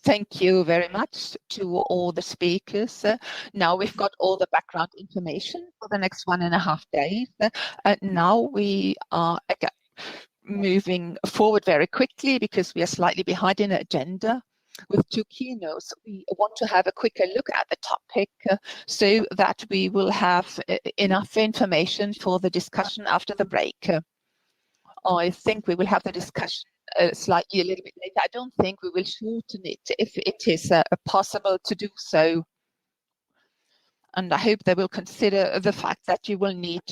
Thank you very much to all the speakers. Now we've got all the background information for the next 1.5 days. Now we are moving forward very quickly because we are slightly behind in the agenda. With 2 keynotes, we want to have a quicker look at the topic so that we will have enough information for the discussion after the break. I think we will have the discussion slightly a little bit later. I don't think we will shorten it if it is possible to do so. And I hope they will consider the fact that you will need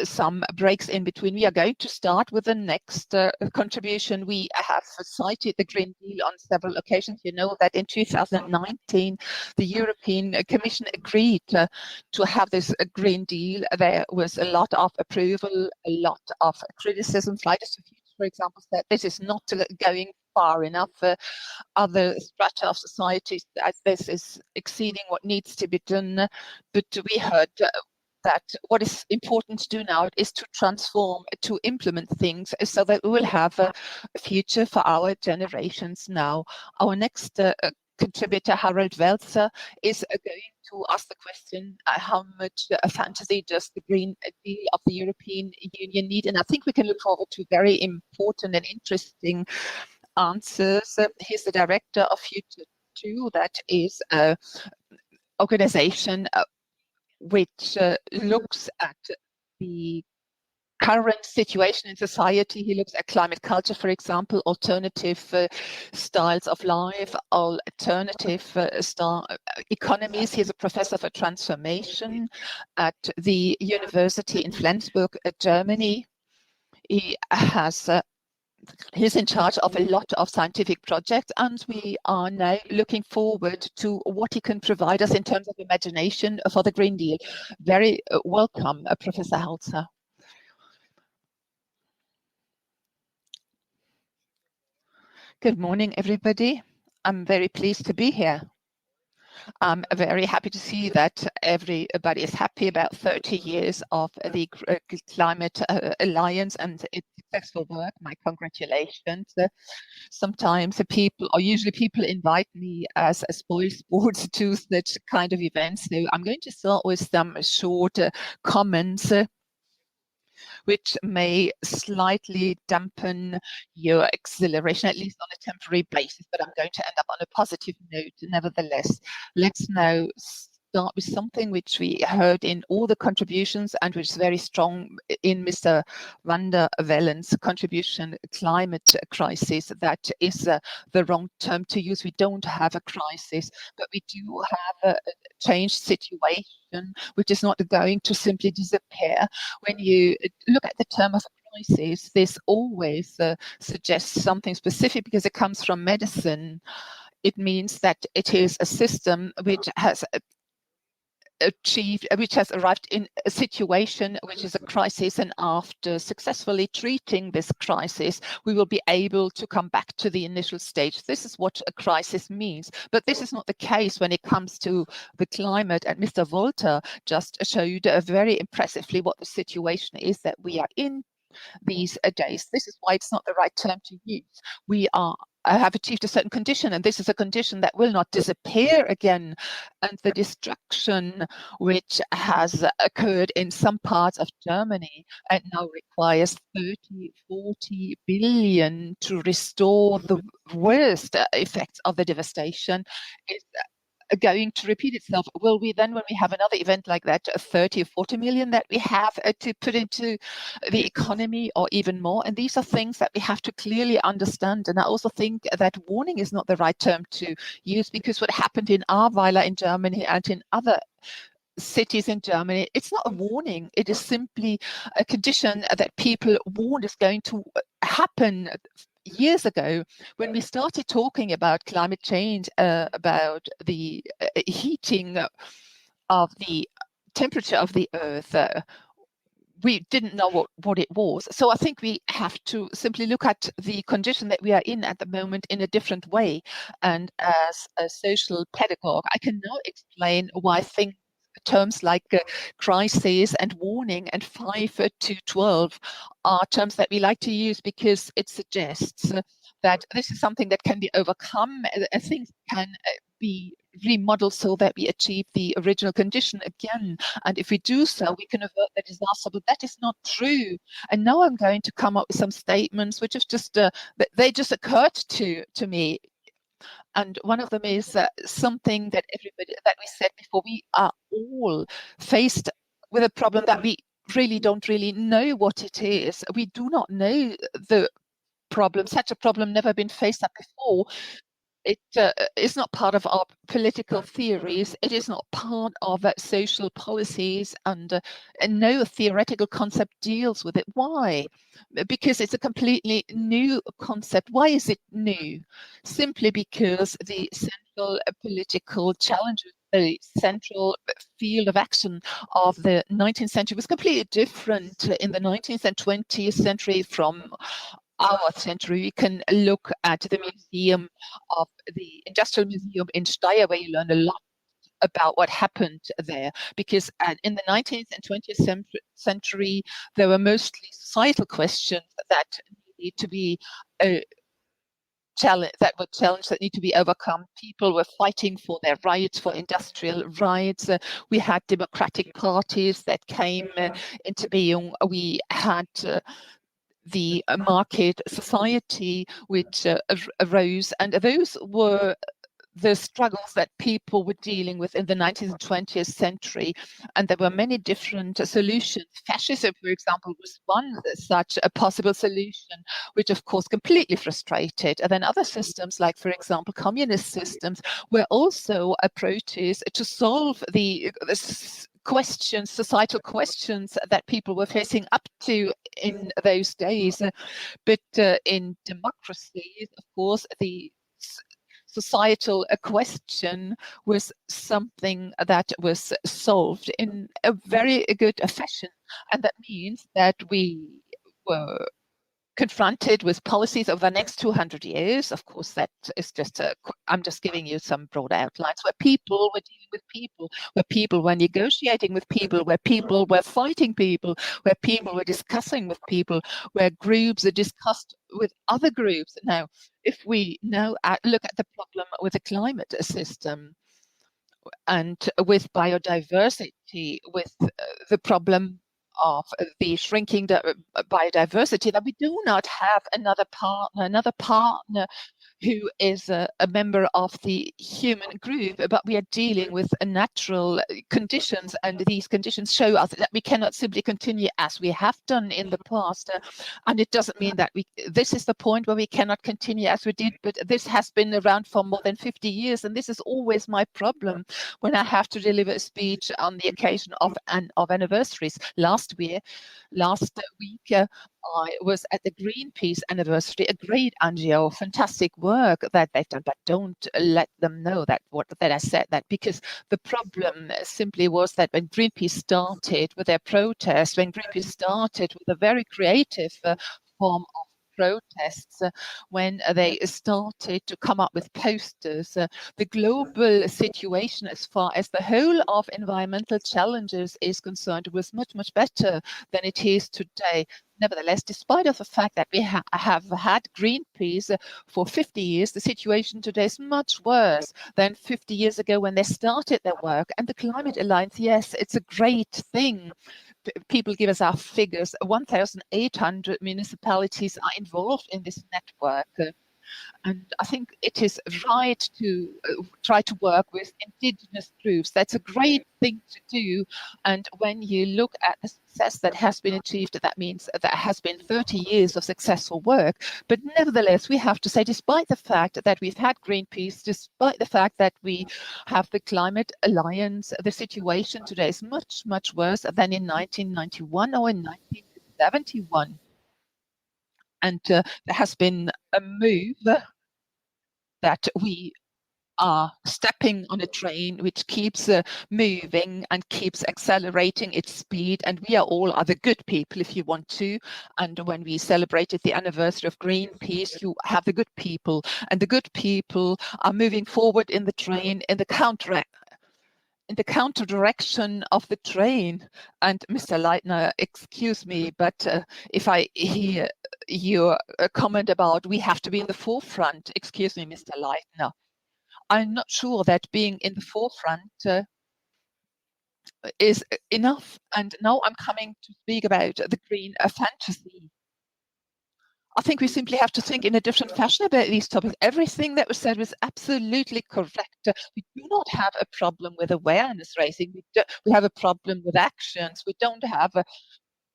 some breaks in between. We are going to start with the next contribution. We have cited the Green Deal on several occasions. You know that in 2019, the European Commission agreed to have this Green Deal. There was a lot of approval, a lot of criticism. Fridays for Future, for example, said this is not going far enough. Other strata of society, this is exceeding what needs to be done. But we heard that what is important to do now is to transform, to implement things so that we will have a future for our generations now. Our next contributor, Harald Welzer, is going to ask the question, how much fantasy does the Green Deal of the European Union need? And I think we can look forward to very important and interesting answers. He's the director of Future 2, that is an organization which looks at the current situation in society. He looks at climate culture, for example, alternative styles of life, alternative economies. He's a professor for transformation at the University in Flensburg, Germany. He's in charge of a lot of scientific projects, and we are now looking forward to what he can provide us in terms of imagination for the Green Deal. Very welcome, Professor Welzer. Good morning, everybody. I'm very pleased to be here. I'm very happy to see that everybody is happy about 30 years of the Climate Alliance and its successful work. My congratulations. Sometimes usually people invite me as a spoil sport to such kind of events. So I'm going to start with some short comments which may slightly dampen your exhilaration, at least on a temporary basis, but I'm going to end up on a positive note nevertheless. Let's now start with something which we heard in all the contributions and which is very strong in Mr. van der Vellen's contribution, climate crisis. That is the wrong term to use. We don't have a crisis, but we do have a changed situation which is not going to simply disappear. When you look at the term of crisis, this always suggests something specific because it comes from medicine. It means that it is a system which has arrived in a situation which is a crisis, and after successfully treating this crisis, we will be able to come back to the initial stage. This is what a crisis means, but this is not the case when it comes to the climate, and Mr. Welzer just showed very impressively what the situation is that we are in these days. This is why it's not the right term to use. We have achieved a certain condition, and this is a condition that will not disappear again. And the destruction which has occurred in some parts of Germany and now requires 30-40 billion to restore the worst effects of the devastation is going to repeat itself. Will we then, when we have another event like that, 30 or 40 million that we have to put into the economy, or even more? And these are things that we have to clearly understand. And I also think that warning is not the right term to use, because what happened in Ahrweiler in Germany and in other cities in Germany, it's not a warning. It is simply a condition that people warned is going to happen years ago, when we started talking about climate change, about the heating of the temperature of the earth. We didn't know what it was. So I think we have to simply look at the condition that we are in at the moment in a different way. And as a social pedagogue, I can now explain why things terms like crisis and warning and 5 to 12 are terms that we like to use because it suggests that this is something that can be overcome. Things can be remodeled so that we achieve the original condition again. And if we do so, we can avert the disaster. But that is not true. And now I'm going to come up with some statements which have just they just occurred to me. And one of them is something that we said before. We are all faced with a problem that we don't really know what it is. We do not know the problem. Such a problem never been faced up before. It is not part of our political theories. It is not part of social policies, and no theoretical concept deals with it. Why? Because it's a completely new concept. Why is it new? Simply because the central political challenges, the central field of action of the 19th century was completely different in the 19th and 20th century from our century. We can look at the museum of the Industrial Museum in Steyr, where you learn a lot about what happened there, because in the 19th and 20th century, there were mostly societal questions that need to be challenge that need to be overcome. People were fighting for their rights, for industrial rights. We had democratic parties that came into being. We had the market society which arose, and those were the struggles that people were dealing with in the 19th and 20th century. And there were many different solutions. Fascism, for example, was one such a possible solution, which of course completely frustrated. And then other systems, like for example communist systems, were also approaches to solve the questions, societal questions that people were facing up to in those days. But in democracies, of course, the societal question was something that was solved in a very good fashion. And that means that we were confronted with policies over the next 200 years. Of course, that is just I'm just giving you some broad outlines, where people were dealing with people, where people were negotiating with people, where people were fighting people, where people were discussing with people, where groups are discussed with other groups. Now, if we now look at the problem with the climate system and with biodiversity, with the problem of the shrinking biodiversity, that we do not have another partner who is a member of the human group, but we are dealing with natural conditions, and these conditions show us that we cannot simply continue as we have done in the past. And it doesn't mean that this is the point where we cannot continue as we did, but this has been around for more than 50 years, and this is always my problem when I have to deliver a speech on the occasion of anniversaries. Last week, I was at the Greenpeace anniversary, a great NGO, fantastic work that they've done, but don't let them know that I said that, because the problem simply was that when Greenpeace started with their protest, when Greenpeace started with a very creative form of protests, when they started to come up with posters, the global situation as far as the whole of environmental challenges is concerned was much, much better than it is today. Nevertheless, despite of the fact that we have had Greenpeace for 50 years, the situation today is much worse than 50 years ago when they started their work. And the Climate Alliance, yes, it's a great thing. People give us our figures. 1,800 municipalities are involved in this network. And I think it is right to try to work with indigenous groups. That's a great thing to do. And when you look at the success that has been achieved, that means that has been 30 years of successful work. But nevertheless, we have to say, despite the fact that we've had Greenpeace, despite the fact that we have the Climate Alliance, the situation today is much, much worse than in 1991 or in 1971. And there has been a move that we are stepping on a train which keeps moving and keeps accelerating its speed, and we are all the good people, if you want to. And when we celebrated the anniversary of Greenpeace, you have the good people, and the good people are moving forward in the train in the in the counter direction of the train. And Mr. Leitner, excuse me, but if I hear your comment about we have to be in the forefront, excuse me, Mr. Leitner, I'm not sure that being in the forefront is enough. And now I'm coming to speak about the green fantasy. I think we simply have to think in a different fashion about these topics. Everything that was said was absolutely correct. We do not have a problem with awareness raising. We have a problem with actions. We don't have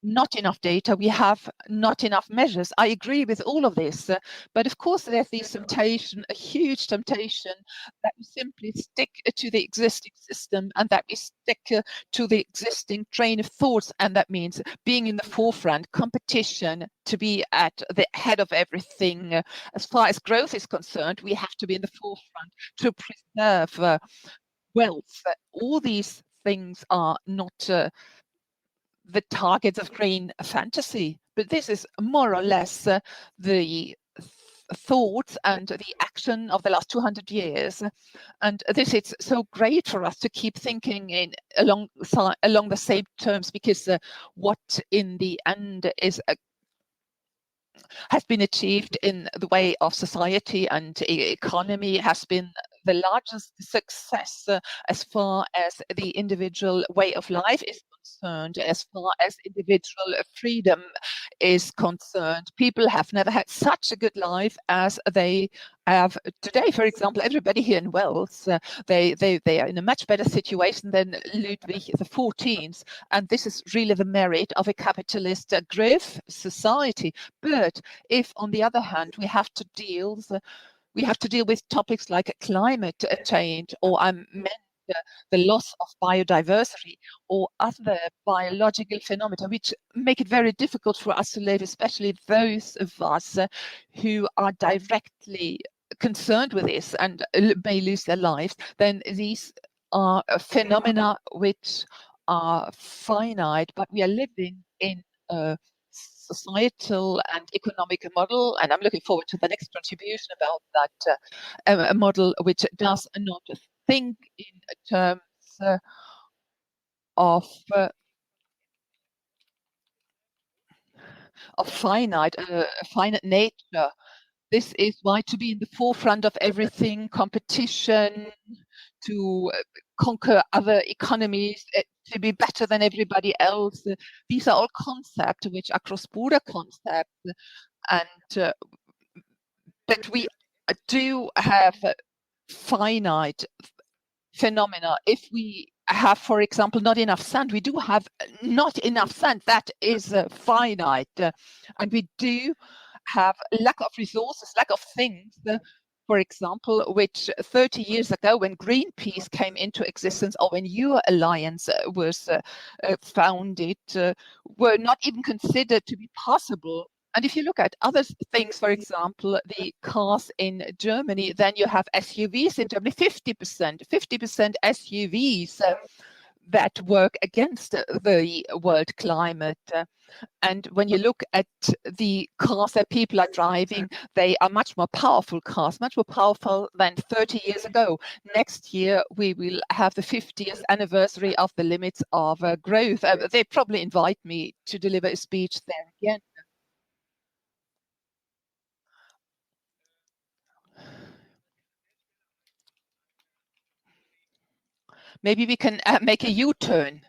not enough data. We have not enough measures. I agree with all of this. But of course, there's this temptation, a huge temptation, that we simply stick to the existing system and that we stick to the existing train of thoughts. And that means being in the forefront, competition, to be at the head of everything. As far as growth is concerned, we have to be in the forefront to preserve wealth. All these things are not the targets of green fantasy, but this is more or less the thoughts and the action of the last 200 years. And this is so great for us to keep thinking along the same terms, because what in the end has been achieved in the way of society and economy has been the largest success as far as the individual way of life is concerned, as far as individual freedom is concerned. People have never had such a good life as they have today. For example, everybody here in Wales, they are in a much better situation than Ludwig XIV, and this is really the merit of a capitalist growth society. But if, on the other hand, we have to deal with topics like climate change, or the loss of biodiversity, or other biological phenomena, which make it very difficult for us to live, especially those of us who are directly concerned with this and may lose their lives, then these are phenomena which are finite, but we are living in a societal and economic model, and I'm looking forward to the next contribution about that, a model which does not think in terms of finite nature. This is why to be in the forefront of everything, competition, to conquer other economies, to be better than everybody else. These are all concepts which are cross-border concepts, and but we do have finite phenomena. If we have, for example, not enough sand, we do have not enough sand. That is finite, and we do have lack of resources, lack of things. For example, which 30 years ago, when Greenpeace came into existence, or when your alliance was founded, were not even considered to be possible. And if you look at other things, for example, the cars in Germany, then you have SUVs in Germany, 50% SUVs that work against the world climate. And when you look at the cars that people are driving, they are much more powerful cars, much more powerful than 30 years ago. Next year, we will have the 50th anniversary of the limits of growth. They probably invite me to deliver a speech there again. Maybe we can make a U-turn.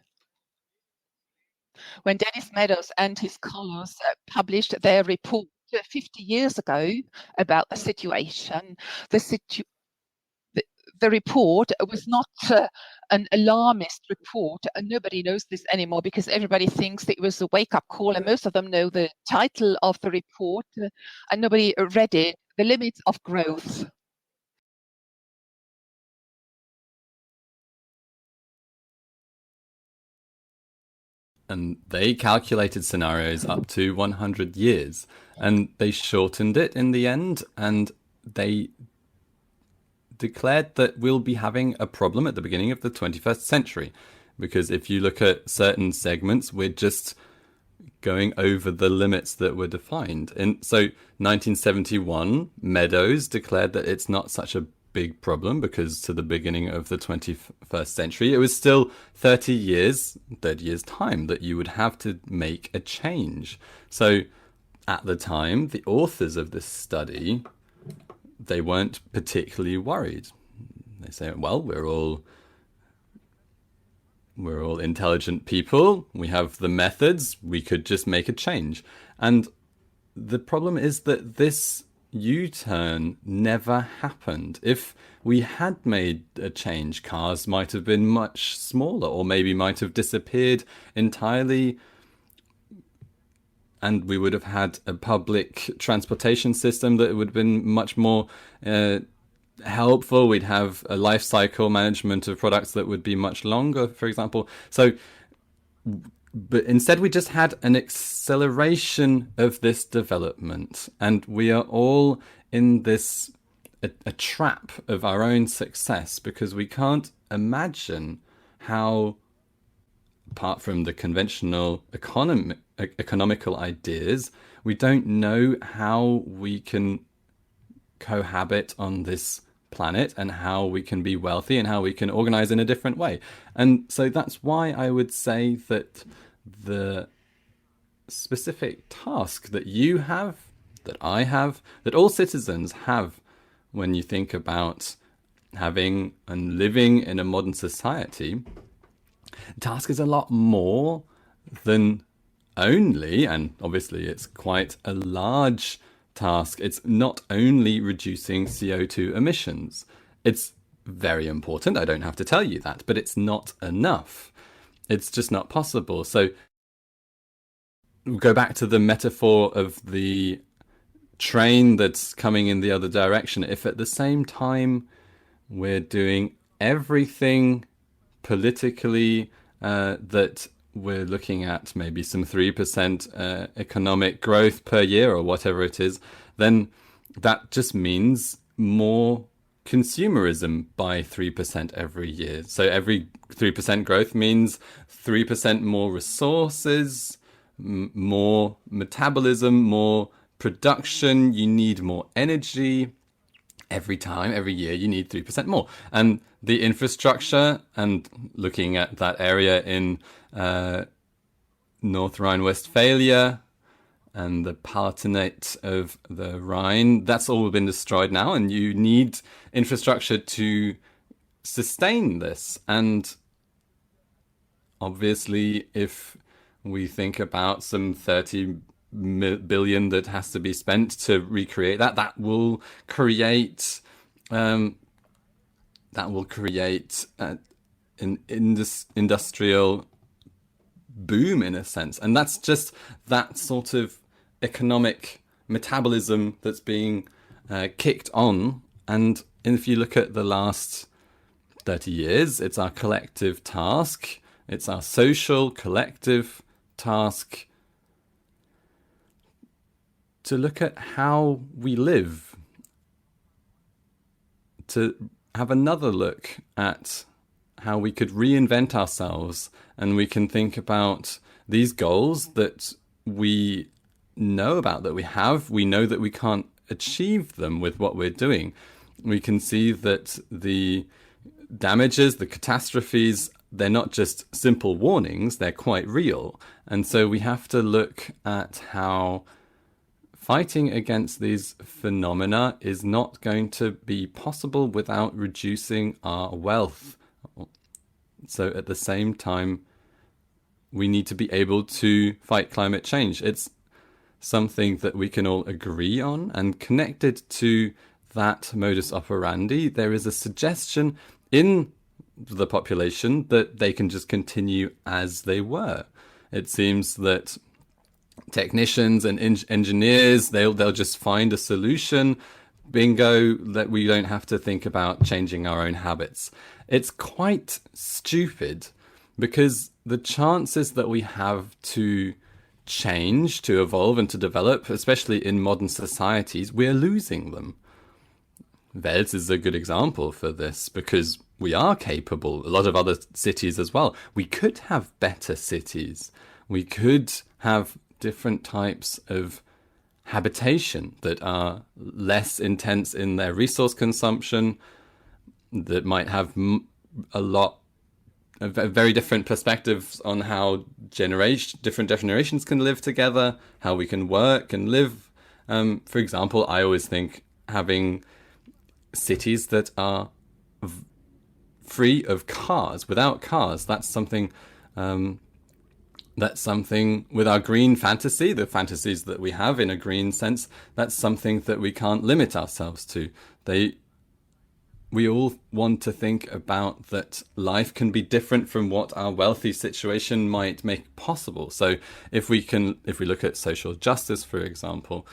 When Dennis Meadows and his colleagues published their report 50 years ago about the situation, the report was not an alarmist report, and nobody knows this anymore because everybody thinks that it was a wake-up call, and most of them know the title of the report, and nobody read it, The Limits of Growth. And they calculated scenarios up to 100 years, and they shortened it in the end, and they declared that we'll be having a problem at the beginning of the 21st century. Because if you look at certain segments, we're just going over the limits that were defined. And so 1971, Meadows declared that it's not such a big problem, because to the beginning of the 21st century, it was still 30 years time that you would have to make a change. So at the time, the authors of this study, they weren't particularly worried. They say, well, we're all intelligent people. We have the methods. We could just make a change. And the problem is that this U-turn never happened. If we had made a change, cars might have been much smaller, or maybe might have disappeared entirely, and we would have had a public transportation system that would have been much more helpful. We'd have a life cycle management of products that would be much longer, for example. So, but instead we just had an acceleration of this development, and we are all in this a trap of our own success, because we can't imagine how, apart from the conventional economical ideas, we don't know how we can cohabit on this planet, and how we can be wealthy, and how we can organize in a different way. And so that's why I would say that the specific task that you have, that I have, that all citizens have, when you think about having and living in a modern society, the task is a lot more than only, and obviously it's quite a large task, it's not only reducing CO2 emissions. It's very important, I don't have to tell you that, but it's not enough. It's just not possible. So we'll go back to the metaphor of the train that's coming in the other direction. If at the same time we're doing everything politically that we're looking at maybe some 3% economic growth per year, or whatever it is, then that just means more consumerism by 3% every year. So every 3% growth means 3% more resources, more metabolism, more production. You need more energy. Every year, you need 3% more. And the infrastructure, and looking at that area in North Rhine-Westphalia and the Palatinate of the Rhine, that's all been destroyed now, and you need infrastructure to sustain this. And obviously, if we think about some 30 billion that has to be spent to recreate that, that will create an industrial boom, in a sense. And that's just that sort of economic metabolism that's being kicked on. And if you look at the last 30 years, it's our collective task, it's our social collective task to look at how we live, to have another look at how we could reinvent ourselves, and we can think about these goals that we know about, that we have. We know that we can't achieve them with what we're doing. We can see that the damages, the catastrophes, they're not just simple warnings, they're quite real. And so we have to look at how fighting against these phenomena is not going to be possible without reducing our wealth. So at the same time, we need to be able to fight climate change. It's something that we can all agree on, and connected to that modus operandi, there is a suggestion in the population that they can just continue as they were. It seems that technicians and engineers, they'll just find a solution. Bingo, that we don't have to think about changing our own habits. It's quite stupid, because the chances that we have to change, to evolve and to develop, especially in modern societies, we're losing them. Wels is a good example for this, because we are capable, a lot of other cities as well. We could have better cities. We could have different types of habitation that are less intense in their resource consumption, that might have a lot of very different perspectives on how different generations can live together, how we can work and live. For example, I always think having cities that are free of cars, without cars, that's something with our green fantasy, the fantasies that we have in a green sense, that's something that we can't limit ourselves to. We all want to think about that life can be different from what our wealthy situation might make possible. So if we look at social justice, for example,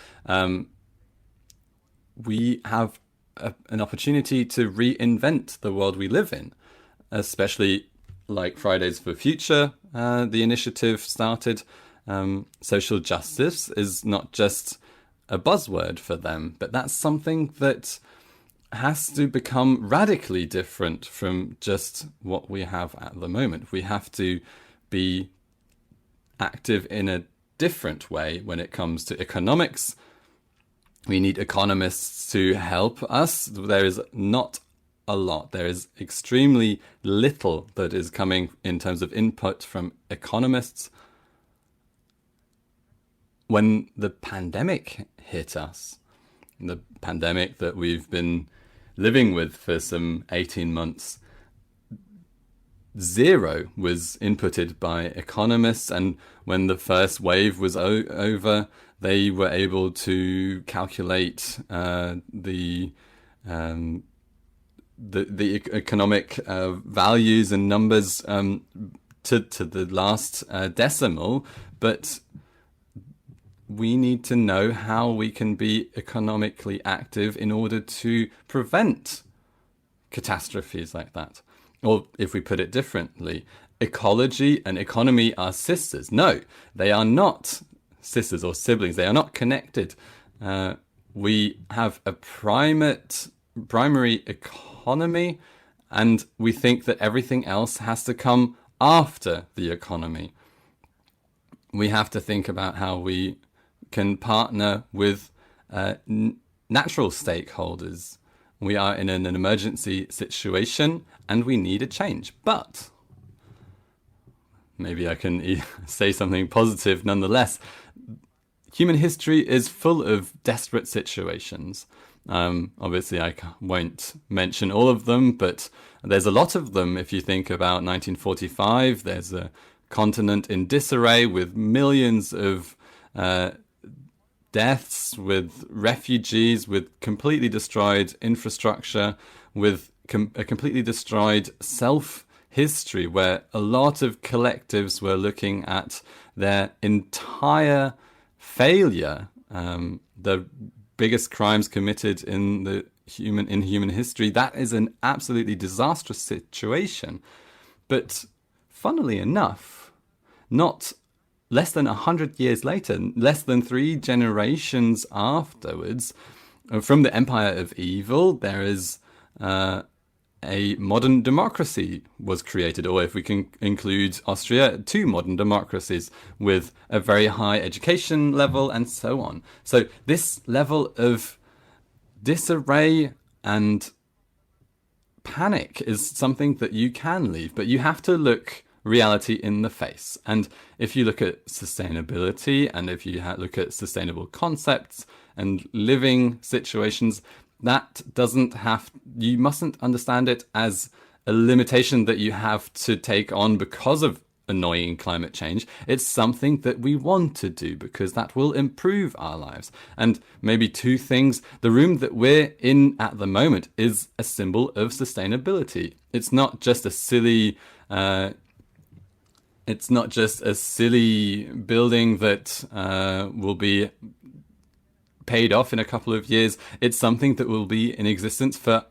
we have an opportunity to reinvent the world we live in, especially like Fridays for Future, the initiative started. Social justice is not just a buzzword for them, but that's something that has to become radically different from just what we have at the moment. We have to be active in a different way when it comes to economics. We need economists to help us. There is not a lot. There is extremely little that is coming in terms of input from economists. When the pandemic hit us, the pandemic that we've been living with for some 18 months, zero was inputted by economists. And when the first wave was over, they were able to calculate the economic values and numbers to the last decimal. But we need to know how we can be economically active in order to prevent catastrophes like that. Or if we put it differently, ecology and economy are sisters. No, they are not sisters or siblings. They are not connected. We have a primary economy, and we think that everything else has to come after the economy. We have to think about how we can partner with natural stakeholders. We are in an emergency situation and we need a change. But maybe I can say something positive nonetheless. Human history is full of desperate situations. Obviously, I won't mention all of them, but there's a lot of them. If you think about 1945, there's a continent in disarray with millions of deaths, with refugees, with completely destroyed infrastructure, with a completely destroyed self-history, where a lot of collectives were looking at their entire failure, the biggest crimes committed in human history. That is an absolutely disastrous situation. But funnily enough, not less than 100 years later, less than 3 generations afterwards, from the Empire of Evil, there is a modern democracy was created, or if we can include Austria, 2 modern democracies with a very high education level and so on. So this level of disarray and panic is something that you can leave, but you have to look reality in the face. And if you look at sustainability, and if you look at sustainable concepts and living situations, that you mustn't understand it as a limitation that you have to take on because of annoying climate change. It's something that we want to do because that will improve our lives. And maybe 2 things. The room that we're in at the moment is a symbol of sustainability. It's not just a silly building that will be paid off in a couple of years. It's something that will be in existence for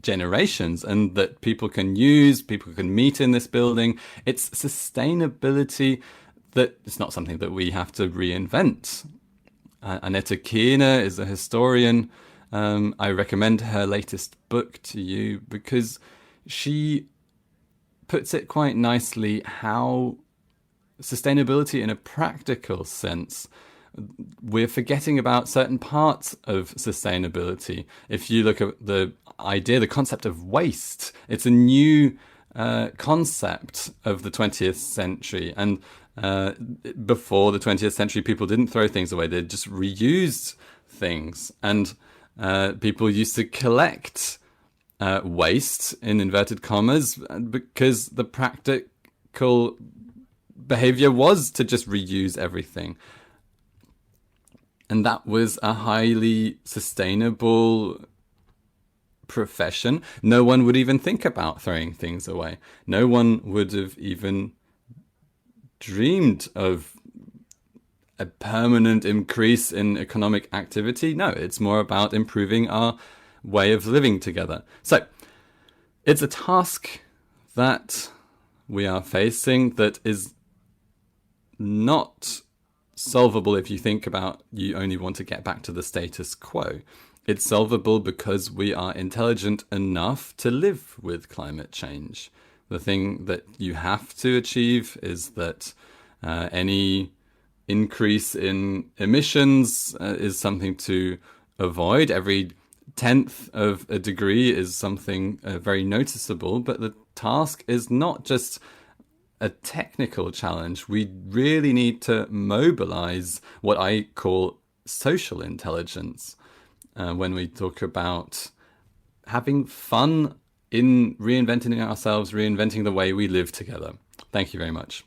generations and that people can meet in this building. It's sustainability that it's not something that we have to reinvent. Annette Kierner is a historian. I recommend her latest book to you because she puts it quite nicely how sustainability in a practical sense, we're forgetting about certain parts of sustainability. If you look at the idea, the concept of waste. It's a new concept of the 20th century. And before the 20th century, people didn't throw things away. They just reused things. And people used to collect waste, in inverted commas, because the practical behavior was to just reuse everything. And that was a highly sustainable profession. No one would even think about throwing things away. No one would have even dreamed of a permanent increase in economic activity. No, it's more about improving our way of living together. So it's a task that we are facing that is not solvable if you think about you only want to get back to the status quo. It's solvable because we are intelligent enough to live with climate change. The thing that you have to achieve is that any increase in emissions is something to avoid. Every 10th of a degree is something very noticeable, but the task is not just a technical challenge. We really need to mobilize what I call social intelligence when we talk about having fun in reinventing ourselves, reinventing the way we live together. Thank you very much.